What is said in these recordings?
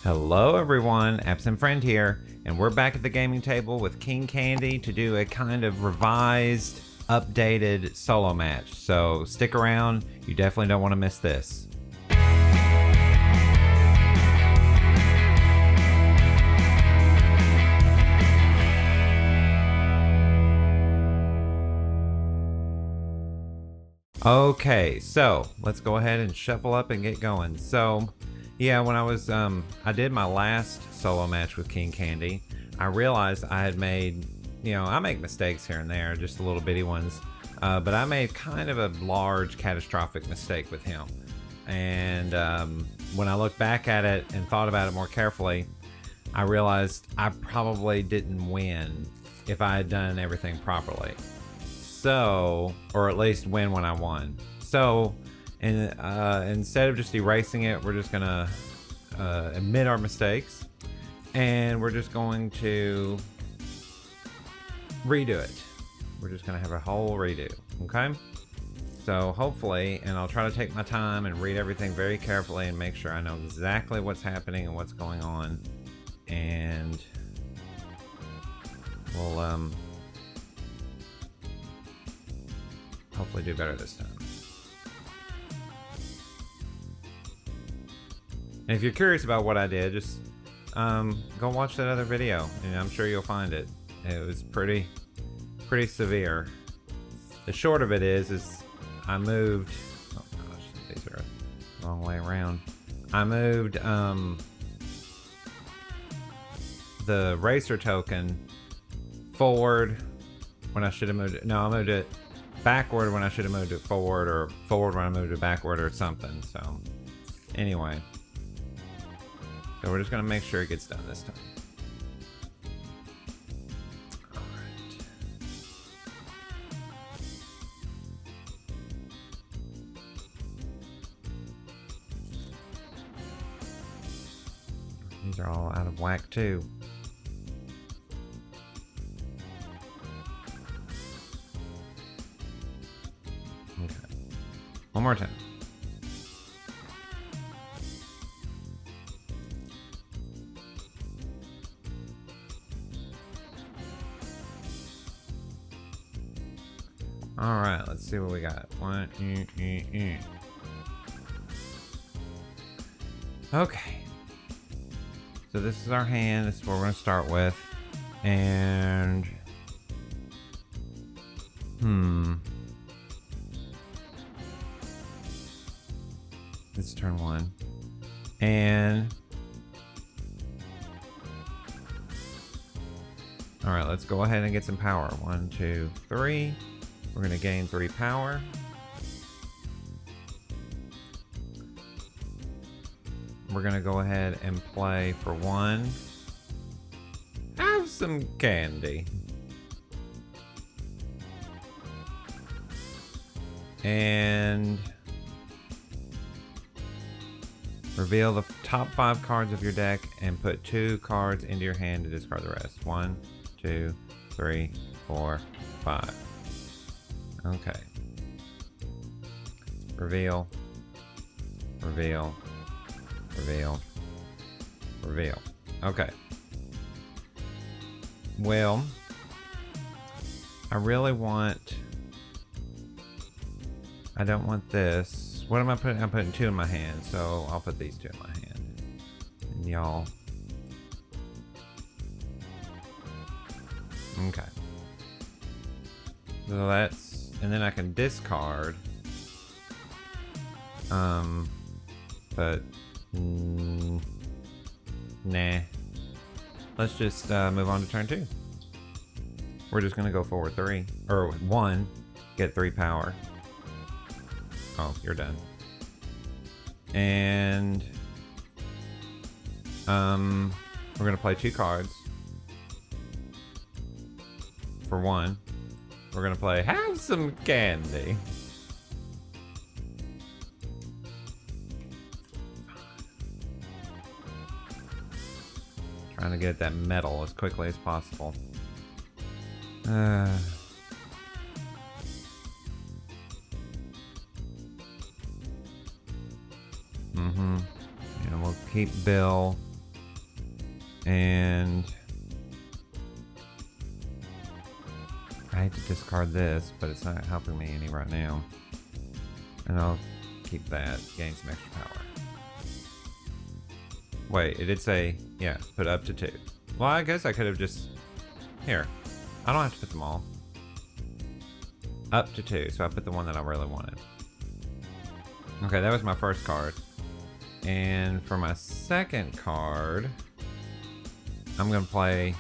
Hello everyone, Absent Friend here, and we're back at the gaming table with King Candy to do a kind of revised, updated solo match. So stick around, you definitely don't want to miss this. Okay, so let's go ahead and shuffle up and get going. So yeah, when I did my last solo match with King Candy, I realized I had made, I make mistakes here and there, just the little bitty ones, but I made kind of a large catastrophic mistake with him. And when I look back at it and thought about it more carefully, I realized I probably didn't win if I had done everything properly. So, or at least win when I won. So, and instead of just erasing it, we're just gonna admit our mistakes, and we're just going to redo it. We're just gonna have a whole redo, okay? So hopefully, and I'll try to take my time and read everything very carefully and make sure I know exactly what's happening and what's going on, and we'll hopefully do better this time. And if you're curious about what I did, just go watch that other video, and I'm sure you'll find it. It was pretty severe. The short of it is I moved. Oh gosh, these are the wrong way around. I moved the racer token forward when I should have moved it. No, I moved it backward when I should have moved it forward, or forward when I moved it backward, or something. So anyway, so we're just gonna make sure it gets done this time. All right. These are all out of whack too. Okay. One more time. All right, let's see what we got. Okay. So this is our hand. This is what we're gonna start with, and this is turn one, and all right, let's go ahead and get some power. 1, 2, 3. We're gonna gain 3 power. We're gonna go ahead and play for 1. Have some candy. And reveal the top 5 cards of your deck and put 2 cards into your hand to discard the rest. 1, 2, 3, 4, 5. Okay. Reveal. Reveal. Reveal. Reveal. Okay. Well, I really want... I don't want this. What am I putting? I'm putting 2 in my hand, so I'll put these 2 in my hand. And y'all... Okay. So that's... And then I can discard. But... nah. Let's just move on to turn 2. We're just gonna go forward 3. Or 1. Get 3 power. Oh, you're done. And... we're gonna play 2 cards. For 1. We're gonna play Have Some Candy. Trying to get that metal as quickly as possible. And we'll keep Bill. And I hate to discard this, but it's not helping me any right now. And I'll keep that, gain some extra power. Wait, it did say, yeah, put up to 2. Well, I guess I could have just, here. I don't have to put them all. Up to 2, so I put the one that I really wanted. Okay, that was my first card. And for my second card, I'm gonna play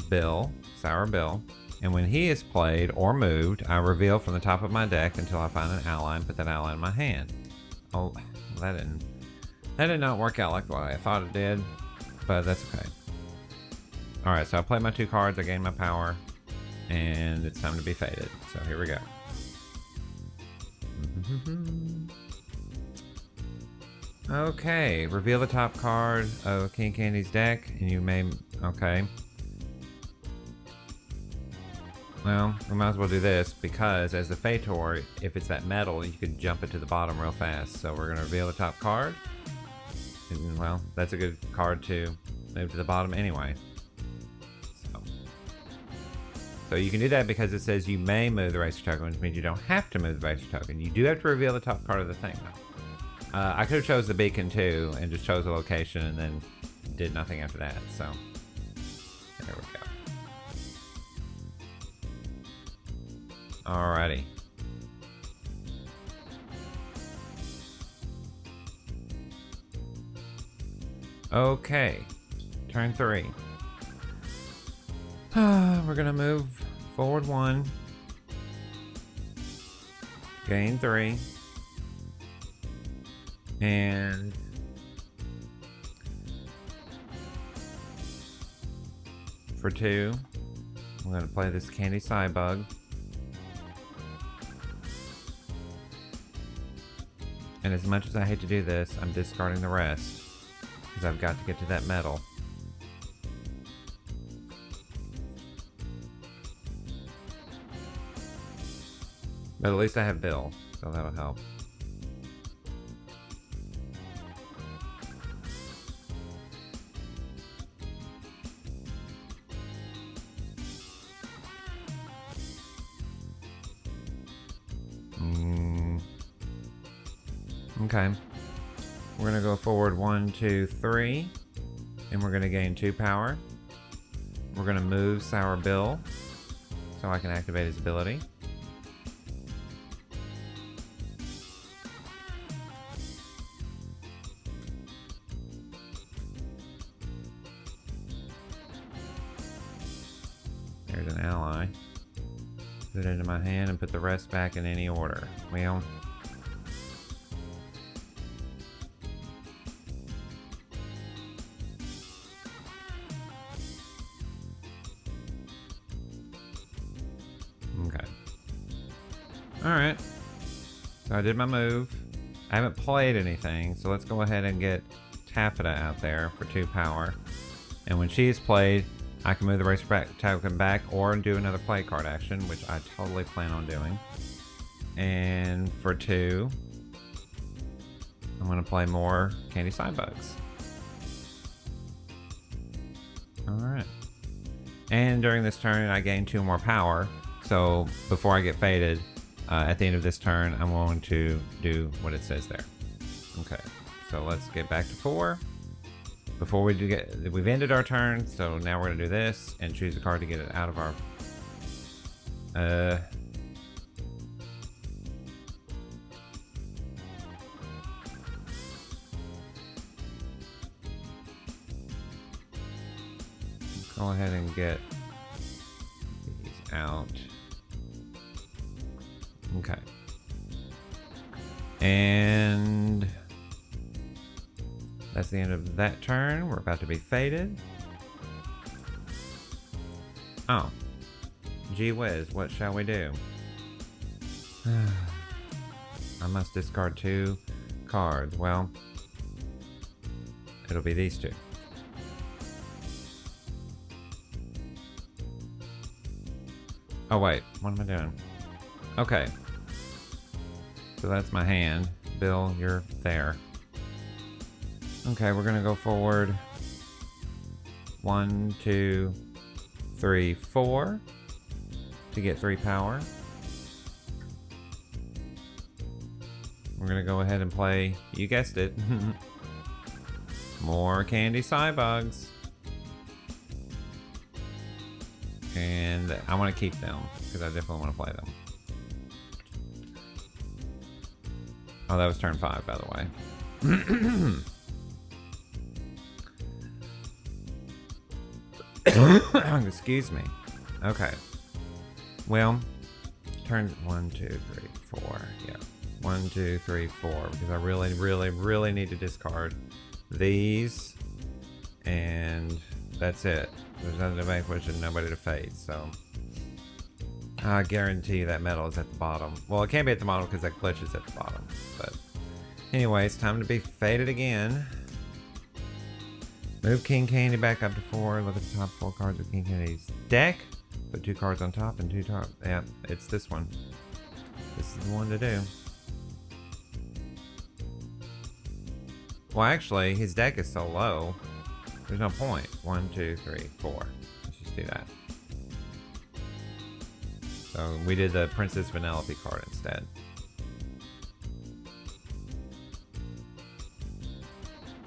Bill, Sour Bill. And when he is played or moved, I reveal from the top of my deck until I find an ally and put that ally in my hand. Oh, that did not work out like what I thought it did, but that's okay. All right, so I play my 2 cards, I gain my power, and it's time to be faded. So here we go. Okay, reveal the top card of King Candy's deck, and you may, okay. Well, we might as well do this, because as the Fator, if it's that metal, you can jump it to the bottom real fast. So we're gonna reveal the top card. And, well, that's a good card to move to the bottom anyway. So you can do that because it says you may move the racer token, which means you don't have to move the racer token. You do have to reveal the top card of the thing, though. I could have chose the beacon too, and just chose a location and then did nothing after that. So there we go. Alrighty. Okay, turn 3. We're gonna move forward 1, gain 3, and for 2, I'm gonna play this Candy Cybug. And as much as I hate to do this, I'm discarding the rest because I've got to get to that metal. But at least I have Bill, so that'll help. Okay. We're gonna go forward 1, 2, 3, and we're gonna gain 2 power. We're gonna move Sour Bill so I can activate his ability. There's an ally. Put it into my hand and put the rest back in any order. Well, okay. Alright. So I did my move. I haven't played anything, so let's go ahead and get Taffeta out there for 2 power. And when she's played, I can move the racer token back or do another play card action, which I totally plan on doing. And for 2, I'm going to play more Candy Cybugs. Alright. And during this turn, I gain 2 more power. So before I get faded, at the end of this turn, I'm going to do what it says there. Okay, so let's get back to 4. Before we do we've ended our turn, so now we're gonna do this and choose a card to get it out of our. Go ahead and get these out. Okay. And that's the end of that turn. We're about to be faded. Oh. Gee whiz, what shall we do? I must discard 2 cards. Well, it'll be these 2. Oh wait, what am I doing? Okay. So that's my hand. Bill, you're there. Okay, we're gonna go forward 1, 2, 3, 4 to get 3 power. We're gonna go ahead and play, you guessed it, more Candy Cybugs. And I want to keep them because I definitely want to play them. Oh, that was turn 5, by the way. Excuse me. Okay. Well, turns 1, 2, 3, 4. Yeah. 1, 2, 3, 4. Because I really need to discard these. And that's it. There's nothing to vanquish and nobody to fade, so I guarantee that metal is at the bottom. Well, it can't be at the bottom because that glitch is at the bottom. But anyway, it's time to be faded again. Move King Candy back up to 4. Look at the top 4 cards of King Candy's deck. Put 2 cards on top and 2 top. Yeah, it's this one. This is the one to do. Well, actually, his deck is so low. There's no point. 1, 2, 3, 4. Let's just do that. So we did the Princess Vanelope card instead.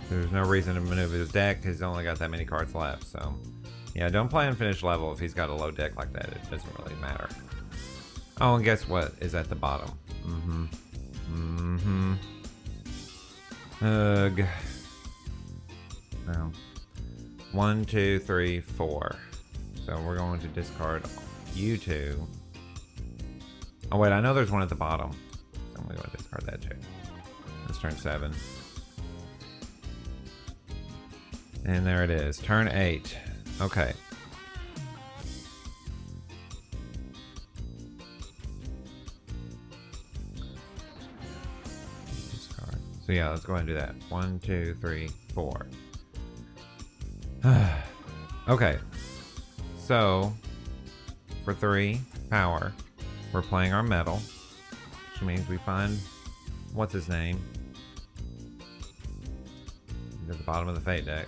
There's no reason to maneuver his deck because he's only got that many cards left. So yeah, don't play unfinished level if he's got a low deck like that. It doesn't really matter. Oh, and guess what is at the bottom? Ugh. Well. 1, 2, 3, 4. So we're going to discard you 2. Oh wait, I know there's one at the bottom. So I'm going to discard that too. It's turn 7. And there it is. Turn 8. Okay. Discard. So yeah, let's go ahead and do that. 1, 2, 3, 4. Okay, so for 3 power, we're playing our metal, which means we find what's his name at the bottom of the fate deck.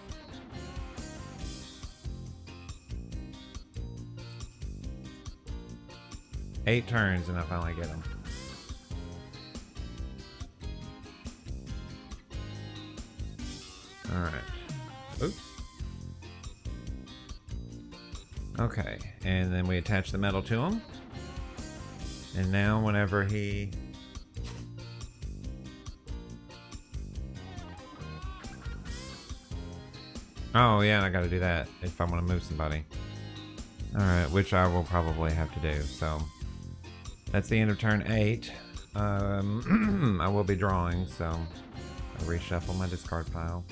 Eight turns and I finally get him. All right. Oops. Okay, and then we attach the metal to him. And now whenever he... Oh yeah, I gotta do that if I want to move somebody. Alright, which I will probably have to do, so... That's the end of turn 8. I will be drawing, so... I'll reshuffle my discard pile.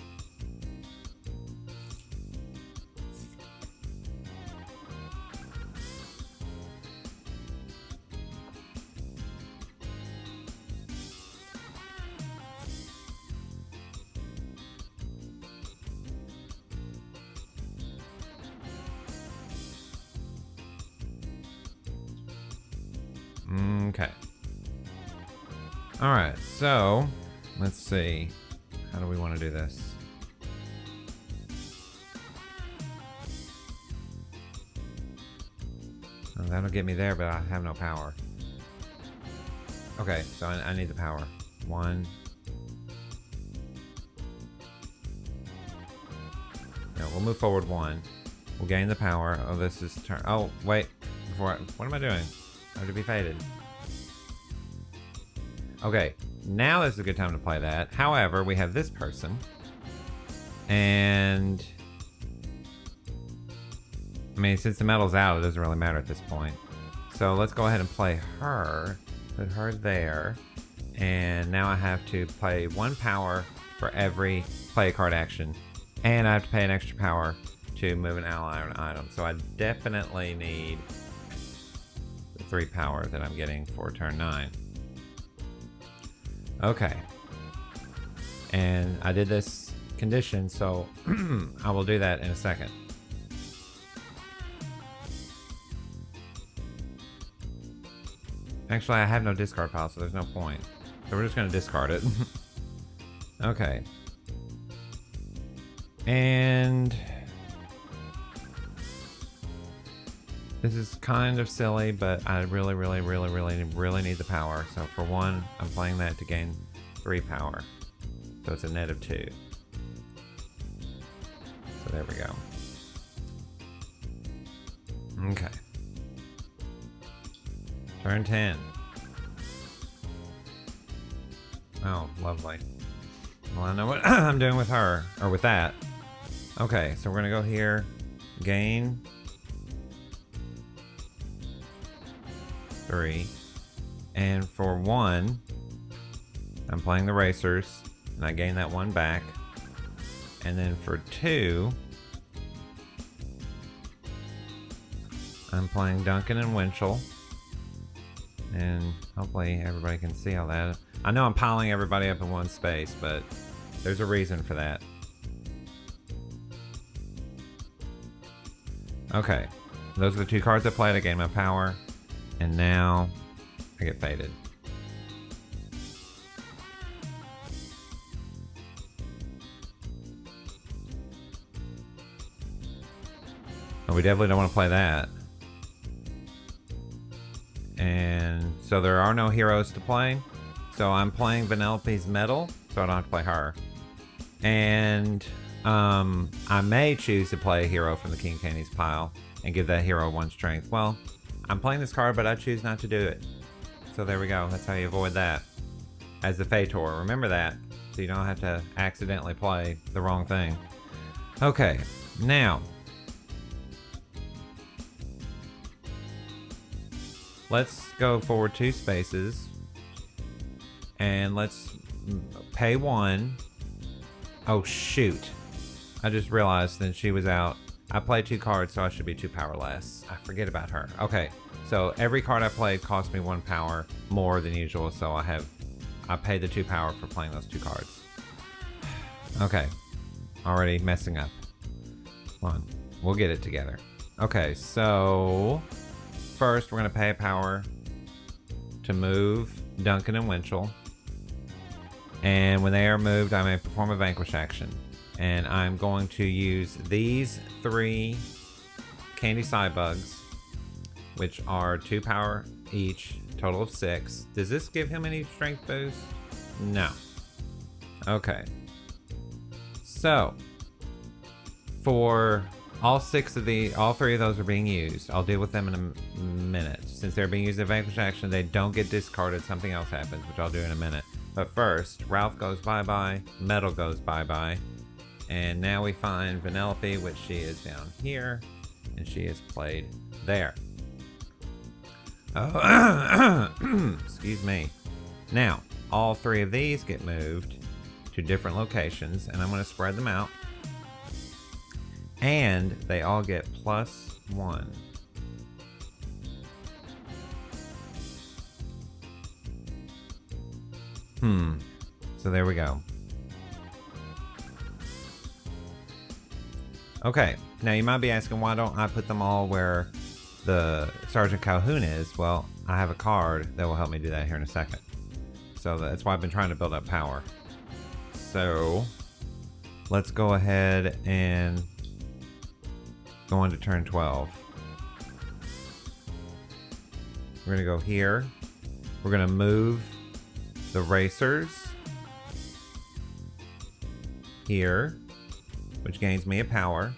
Okay. Alright, so let's see. How do we want to do this? Oh, that'll get me there, but I have no power. Okay, so I need the power. 1. No, we'll move forward 1. We'll gain the power. Oh, this is turn. Oh, wait. What am I doing? I have to be faded. Okay, now is a good time to play that. However, we have this person. And... I mean, since the metal's out, it doesn't really matter at this point. So let's go ahead and play her. Put her there. And now I have to play 1 power for every play a card action. And I have to pay an extra power to move an ally or an item. So I definitely need the 3 power that I'm getting for turn 9. Okay. And I did this condition, so I will do that in a second. Actually, I have no discard pile, so there's no point. So we're just going to discard it. Okay. And This is kind of silly, but I really need the power. So for 1, I'm playing that to gain 3 power. So it's a net of 2. So there we go. Okay. Turn 10. Oh, lovely. Well, I know what I'm doing with her, or with that. Okay, so we're gonna go here, gain 3, and for 1, I'm playing the racers, and I gain that 1 back, and then for 2, I'm playing Duncan and Winchell, and hopefully everybody can see all that. I know I'm piling everybody up in one space, but there's a reason for that. Okay, those are the 2 cards I played. I gained my power, and now I get faded. Oh, we definitely don't want to play that. And so there are no heroes to play. So I'm playing Vanelope's Metal, so I don't have to play her. And I may choose to play a hero from the King Candy's pile and give that hero 1 strength. Well, I'm playing this card, but I choose not to do it. So there we go. That's how you avoid that. As the Fator, remember that, so you don't have to accidentally play the wrong thing. Okay, now let's go forward 2 spaces. And let's pay 1. Oh shoot. I just realized that she was out. I played 2 cards, so I should be 2 power less. I forget about her. Okay, so every card I played cost me 1 power more than usual, so I paid the 2 power for playing those 2 cards. Okay, already messing up. Come on, we'll get it together. Okay, so first we're gonna pay a power to move Duncan and Winchell. And when they are moved, I may perform a vanquish action. And I'm going to use these 3 candy side bugs, which are 2 power each, total of 6. Does this give him any strength boost? No. Okay. So, for all 3 of those are being used. I'll deal with them in a minute. Since they're being used in vanquish action, they don't get discarded. Something else happens, which I'll do in a minute. But first, Ralph goes bye-bye, Metal goes bye-bye, and now we find Vanelope, which she is down here, and she is played there. Oh, excuse me. Now, all 3 of these get moved to different locations, and I'm going to spread them out, and they all get +1. So there we go. Okay, now you might be asking, why don't I put them all where the Sergeant Calhoun is? Well, I have a card that will help me do that here in a second. So that's why I've been trying to build up power. So let's go ahead and go into turn 12. We're gonna go here. We're gonna move the racers here, which gains me a power.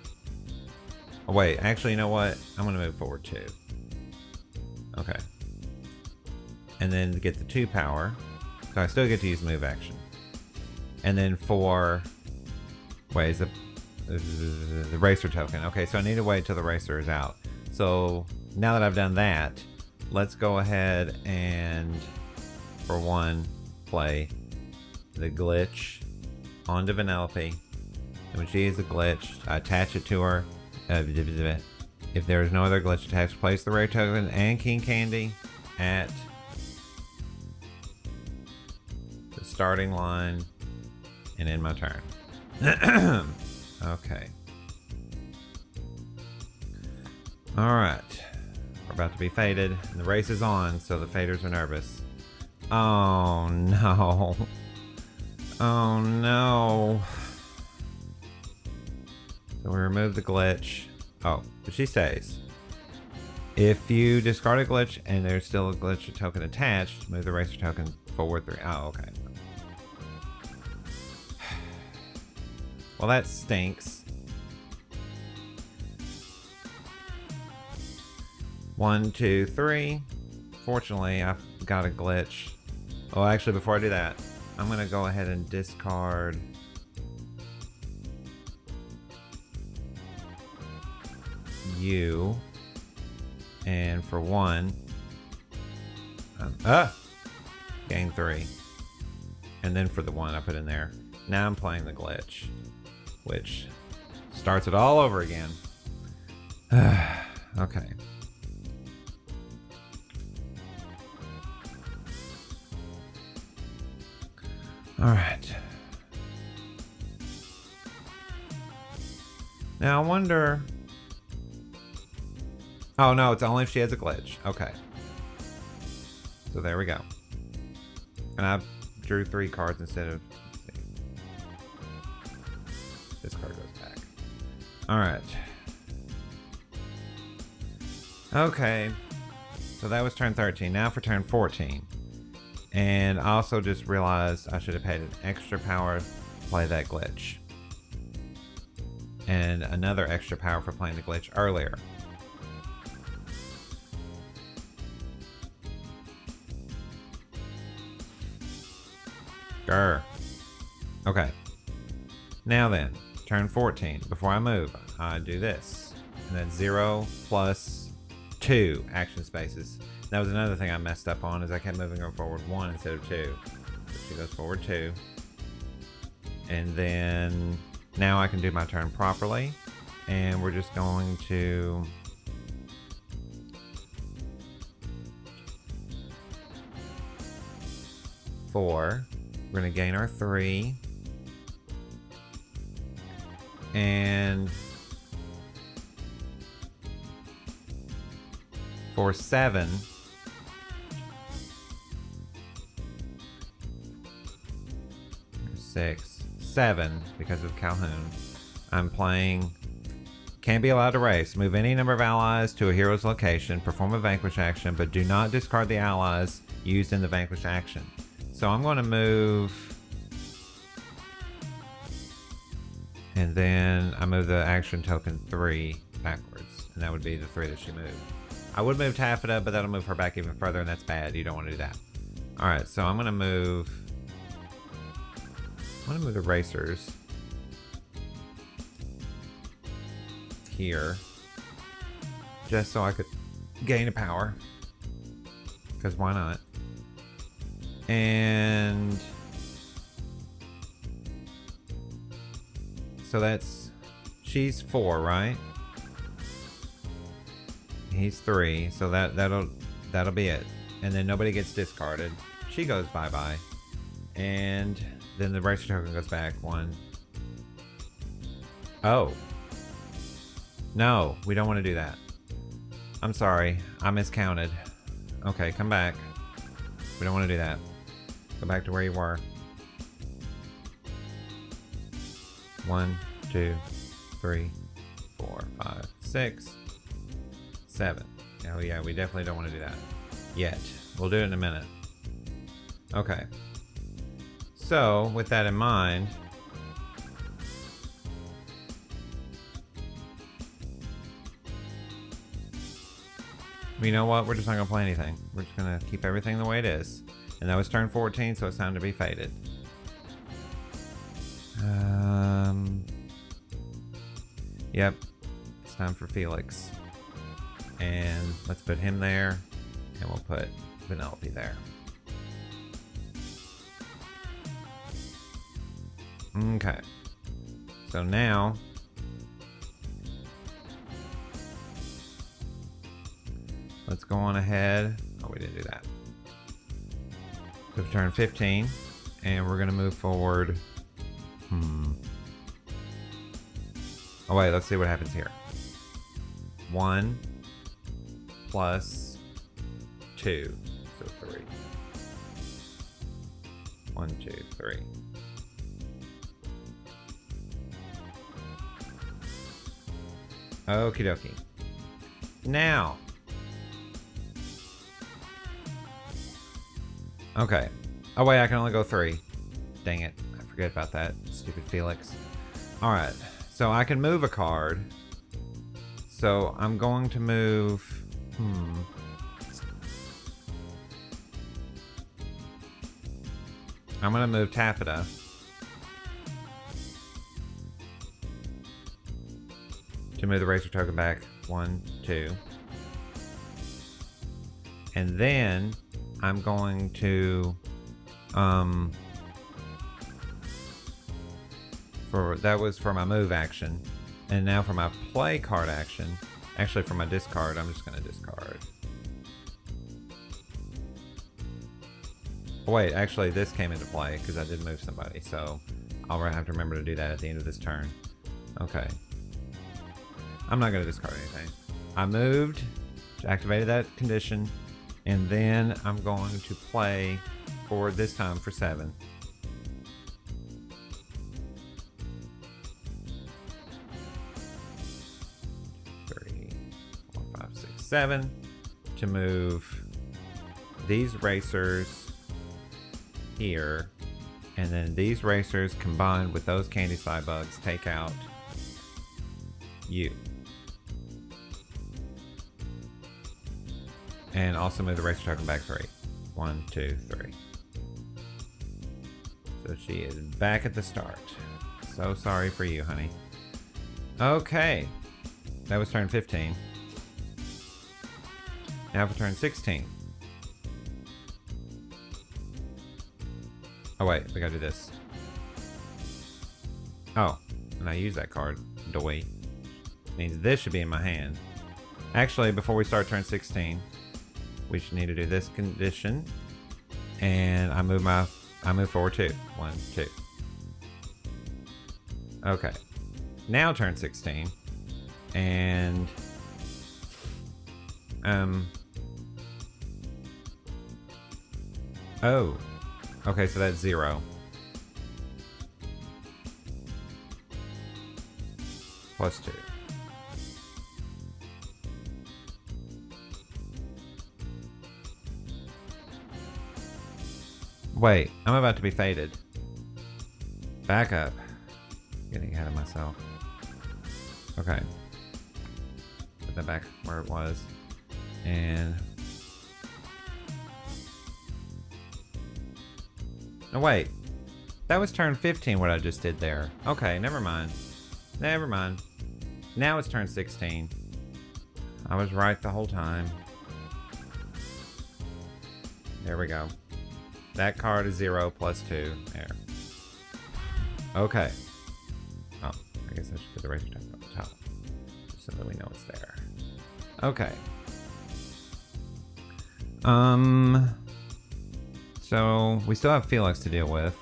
Oh wait, actually, you know what? I'm gonna move forward 2. Okay. And then get the 2 power. So I still get to use move action. And then for, wait, is the racer token. Okay, so I need to wait till the racer is out. So now that I've done that, let's go ahead and, for 1, play the glitch onto Vanelope. And when she is a glitch, I attach it to her. If there is no other glitch attached, place the rare token and King Candy at the starting line and end my turn. Okay. Alright. We're about to be faded. And the race is on, so the faders are nervous. Oh no. Oh no. So we remove the glitch. Oh, but she stays. If you discard a glitch and there's still a glitch token attached, move the racer token forward 3. Oh, okay. Well, that stinks. 1, 2, 3. Fortunately, I've got a glitch. Oh, actually, before I do that, I'm gonna go ahead and discard you. And for 1, gain 3. And then for the 1 I put in there. Now I'm playing the glitch, which starts it all over again. Okay. All right. Now I wonder. Oh no, it's only if she has a glitch. Okay. So there we go. And I drew 3 cards instead of. Let's see. This card goes back. All right. Okay. So that was turn 13. Now for turn 14. And I also just realized I should have paid an extra power to play that glitch. And another extra power for playing the glitch earlier. Grr. Okay. Now then, turn 14. Before I move, I do this. And then 0 plus 2 action spaces. That was another thing I messed up on, is I kept moving her forward 1 instead of 2. So she goes forward 2. And then now I can do my turn properly. And we're just going to we're going to gain our 3. And for 7, six, 7, because of Calhoun, I'm playing can't be allowed to race. Move any number of allies to a hero's location, perform a vanquish action, but do not discard the allies used in the vanquish action. So I'm going to move, and then I move the action token 3 backwards, and that would be the 3 that she moved. I would move Taffeta, but that'll move her back even further, and that's bad. You don't want to do that. All right, so I'm going to move. I'm going to move the racers here, just so I could gain a power, because why not? And so that's, she's 4, right? He's 3, so that'll be it. And then nobody gets discarded. She goes bye-bye. And then the racer token goes back 1. Oh. No, we don't want to do that. I'm sorry, I miscounted. Okay, come back. We don't want to do that. Go back to where you were. 1, 2, 3, 4, 5, 6, 7. Oh yeah, we definitely don't want to do that yet. We'll do it in a minute. Okay. So, with that in mind, you know what? We're just not going to play anything. We're just going to keep everything the way it is. And that was turn 14, so it's time to be faded. Yep. It's time for Felix. And let's put him there. And we'll put Vanelope there. Okay. So now let's go on ahead. Oh, we didn't do that. So turn 15, and we're gonna move forward. Oh wait, let's see what happens here. 1 plus 2, so 3. 1, 2, 3. Okie dokie. Now, Okay. Oh wait, I can only go 3. Dang it. I forget about that. Stupid Felix. Alright. So I can move a card. So I'm going to move... I'm going to move Taffeta. To move the Racer token back. 1, 2. And then I'm going to... that was for my move action. And now for my play card action. Actually, for my discard, I'm just going to discard. Oh, wait, actually, this came into play because I did move somebody. So I'll have to remember to do that at the end of this turn. Okay. I'm not going to discard anything. I moved, activated that condition, and then I'm going to play for this time for 7. 7 to move these racers here, and then these racers combined with those candy slide bugs take out you. And also move the racer token back 3. 1, 2, 3. So she is back at the start. So sorry for you, honey. Okay. That was turn 15. Now for turn 16. Oh wait, we gotta do this. Oh, and I use that card. Doy. Means this should be in my hand. Actually, before we start turn 16, we should need to do this condition. And I move forward 2. 1, 2. Okay. Now turn 16. And oh. Okay, so that's 0. Plus 2. Wait, I'm about to be faded. Back up. Getting ahead of myself. Okay. Put that back where it was. And... oh, wait. That was turn 15 what I just did there. Okay, never mind. Never mind. Now it's turn 16. I was right the whole time. There we go. That card is 0 plus 2. There. Okay. Oh, I guess I should put the razor tip on the top. Just so that we know it's there. Okay. So we still have Felix to deal with.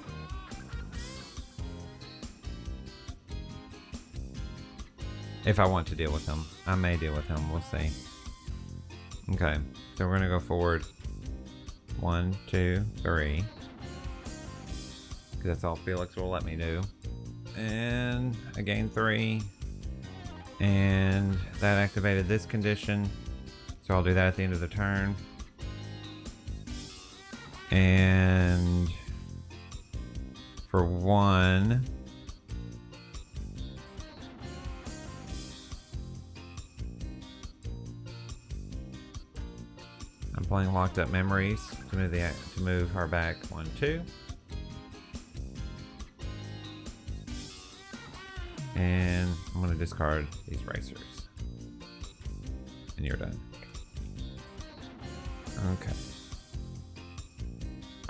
If I want to deal with him. I may deal with him, we'll see. Okay, so we're gonna go forward 1, 2, 3. Because that's all Felix will let me do. And I gained 3. And that activated this condition. So I'll do that at the end of the turn. And for 1, I'm playing Locked Up Memories to move her back 1, 2. And I'm gonna discard these racers. And you're done. Okay.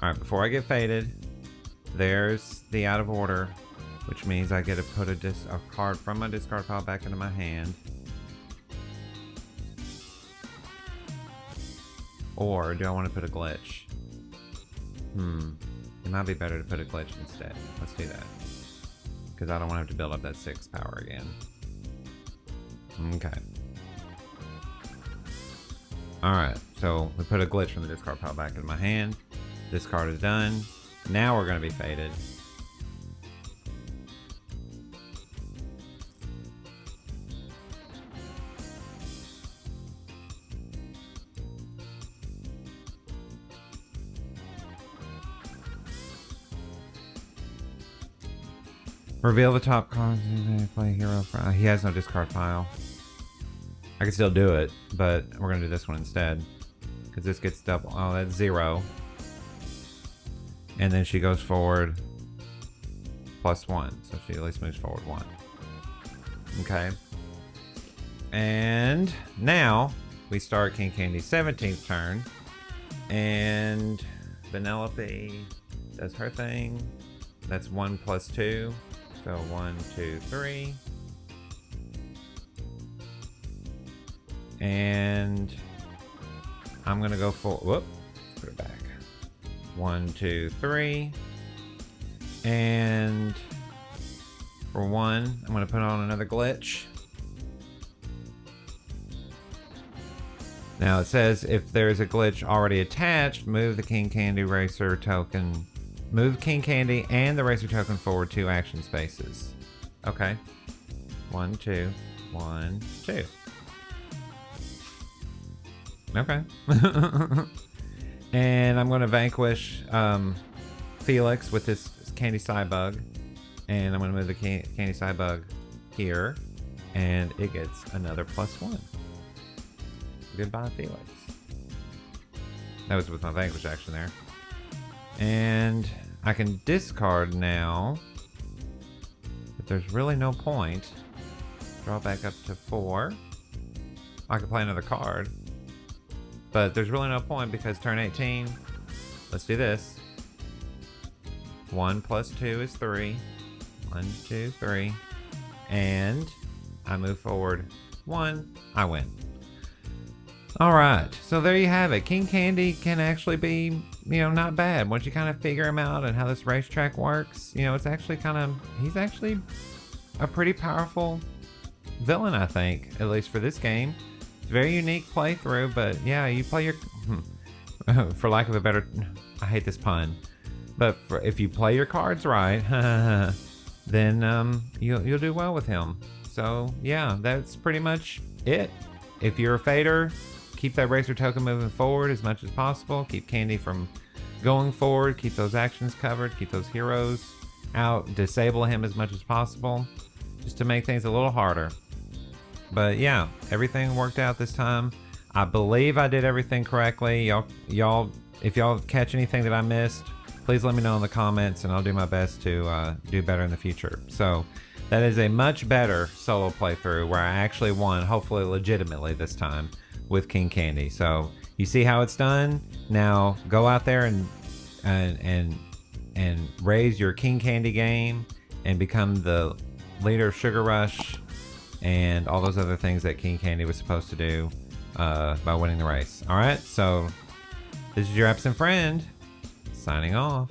Alright, before I get faded, there's the out of order, which means I get to put a card from my discard pile back into my hand. Or do I want to put a glitch? It might be better to put a glitch instead. Let's do that. Because I don't want to have to build up that 6 power again. Okay. Alright, so we put a glitch from the discard pile back into my hand. This card is done. Now we're going to be faded. Reveal the top cards. Play hero. He has no discard pile. I can still do it, but we're gonna do this one instead. Because this gets double. Oh, that's 0. And then she goes forward +1. So she at least moves forward 1. Okay. And now we start King Candy's 17th turn. And Vanelope does her thing. That's 1 + 2. So 1, 2, 3. And I'm gonna go for, whoop, put it back. 1, 2, 3. And for 1, I'm gonna put on another glitch. Now it says if there's a glitch already attached, move the King Candy Racer token. Move King Candy and the Racer token forward 2 action spaces. Okay. 1, 2, 1, 2. Okay. And I'm going to vanquish Felix with this Candy Cybug. And I'm going to move the Candy Cybug here. And it gets another +1. Goodbye, Felix. That was with my vanquish action there. And I can discard now. But there's really no point. Draw back up to 4. I can play another card. But there's really no point because turn 18, let's do this. 1 + 2 is 3. 1, 2, 3. And I move forward 1, I win. All right, so there you have it. King Candy can actually be, not bad. Once you kind of figure him out and how this racetrack works, it's actually he's actually a pretty powerful villain, I think, at least for this game. It's a very unique playthrough, but yeah, you play your, for lack of a better, I hate this pun, but if you play your cards right, then you'll do well with him. So yeah, that's pretty much it. If you're a fader, keep that Racer token moving forward as much as possible. Keep Candy from going forward. Keep those actions covered. Keep those heroes out. Disable him as much as possible, just to make things a little harder. But yeah, everything worked out this time. I believe I did everything correctly. Y'all, if y'all catch anything that I missed, please let me know in the comments, and I'll do my best to do better in the future. So that is a much better solo playthrough where I actually won, hopefully legitimately this time, with King Candy. So you see how it's done. Now go out there and raise your King Candy game and become the leader of Sugar Rush and all those other things that King Candy was supposed to do by winning the race. All right, so this is your absent friend signing off.